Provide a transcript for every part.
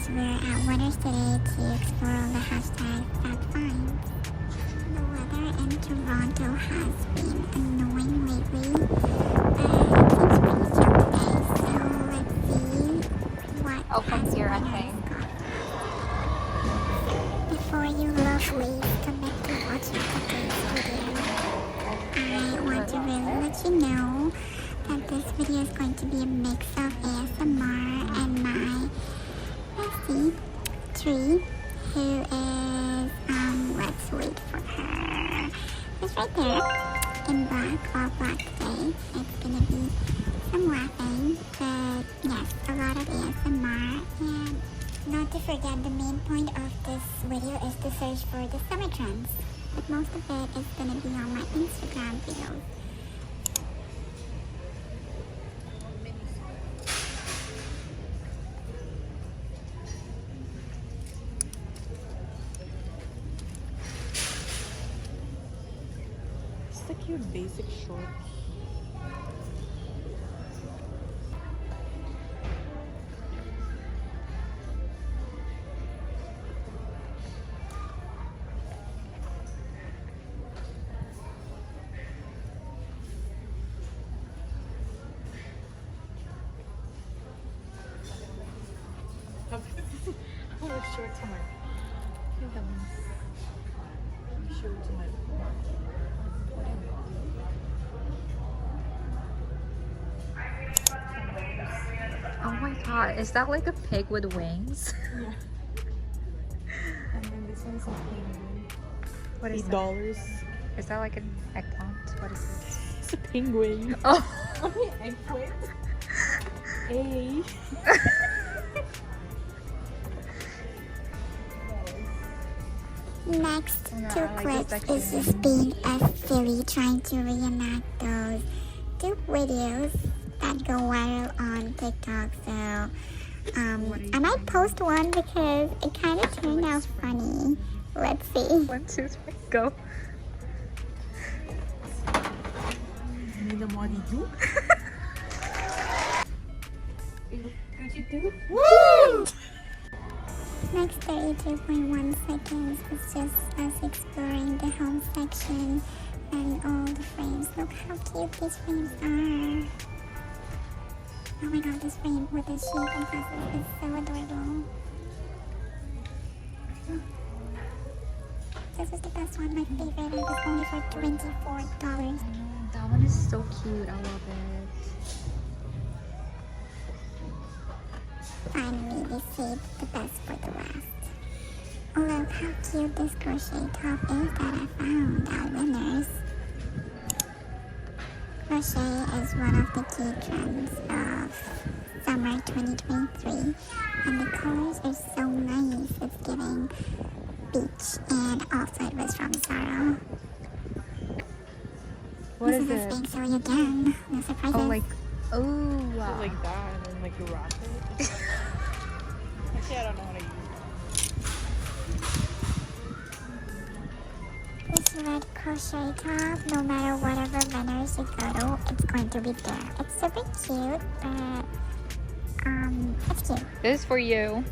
because we're at Winners today to explore all the hashtags that find. The weather in Toronto has been annoying lately, but it seems pretty chill today, so let's see what from here, I Winners think. got. Before you lovelies commit to watching today's video, I want to really let you know that this video is going to be a mix of ASMR and my bestie, Tree, who is, let's wait for her. It's right there, in black, all black today. It's gonna be some laughing, but yes, a lot of ASMR. And not to forget, the main point of this video is to search for the summer trends, but most of it is gonna be on my Instagram videos. It's the cute basic shorts. I want to show it to my show it to my Oh my god, is that like a pig with wings? yeah. And then this one's a penguin. What is $8. that? Is that like an eggplant? What is this? It's a penguin. Oh! Eggplant. Hey. Next Yeah, two I like this clips is section. just being a silly trying to reenact those dupe videos that go viral on TikTok. So I might post one because it kind of turned out funny. Let's see. 1, 2, 3, go. Woo! Next 32.1 seconds is just us exploring the home section and all the frames. Look how cute these frames are. Oh my god, this frame with the sheep and tassels is so adorable. This is the best one, my favorite, and it's only for $24. That one is so cute. I love it. Finally, we saved the best for the last. Oh, look how cute this crochet top is that I found at Winners. Crochet is one of the key trends of summer 2023, and the colors are so nice. It's giving beach, and also it was from ZARA. What this is a it? spring sewing again. No surprises. Oh, like, oh, wow. Like that, and then like you wrap it. Actually, I don't know how to use it. This red crochet top, no matter whatever Winners you go to, it's going to be there. It's super cute, but it's cute. This is for you.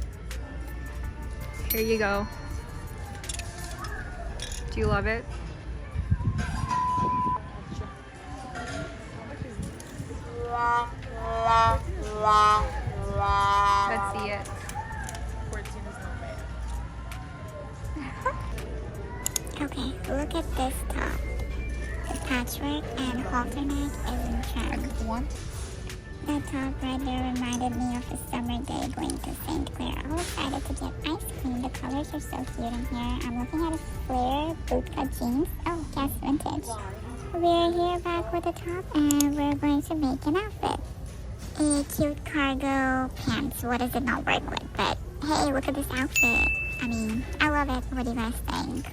Here you go. Do you love it? Let's see it. 14 is not bad. Okay, look at this top. The patchwork and halter neck is in trend. Want? The top right there reminded me of a summer day going to St. Clair. I was excited to get ice cream. The colors are so cute in here. I'm looking at a flare bootcut jeans. Oh, yes, vintage. We're here back with the top and we're going to make an outfit. A cute cargo pants. What does it not work with? But hey, look at this outfit. I mean, I love it. What do you guys think?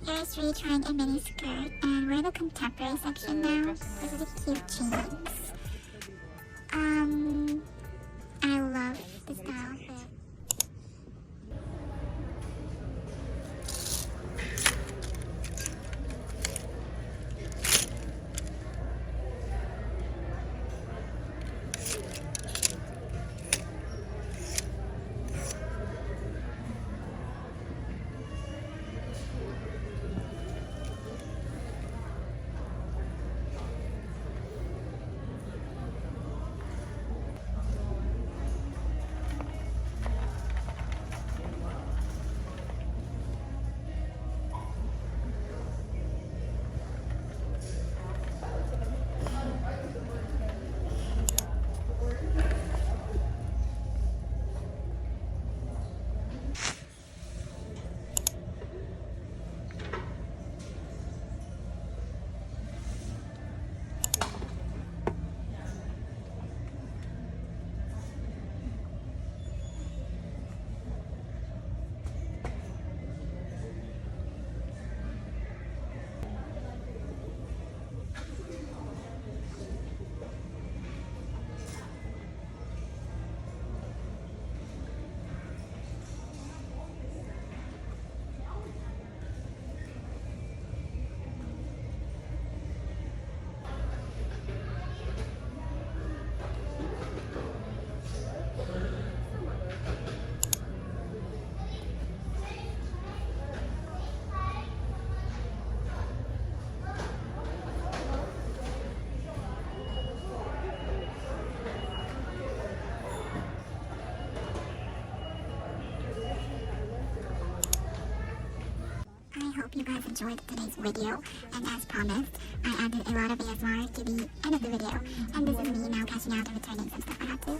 Here's Ree trying a mini skirt, and we're in the contemporary section now. This is a cute jeans. I love the style of it. hope you guys enjoyed today's video. And as promised, I added a lot of ASMR to the end of the video. And this is me now cashing out and returning some stuff I had to.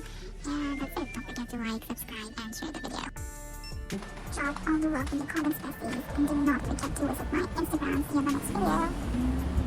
And that's it. Don't forget to like, subscribe, and share the video. Drop all the love in the comments, besties. And do not forget to visit my Instagram. See you in the next video.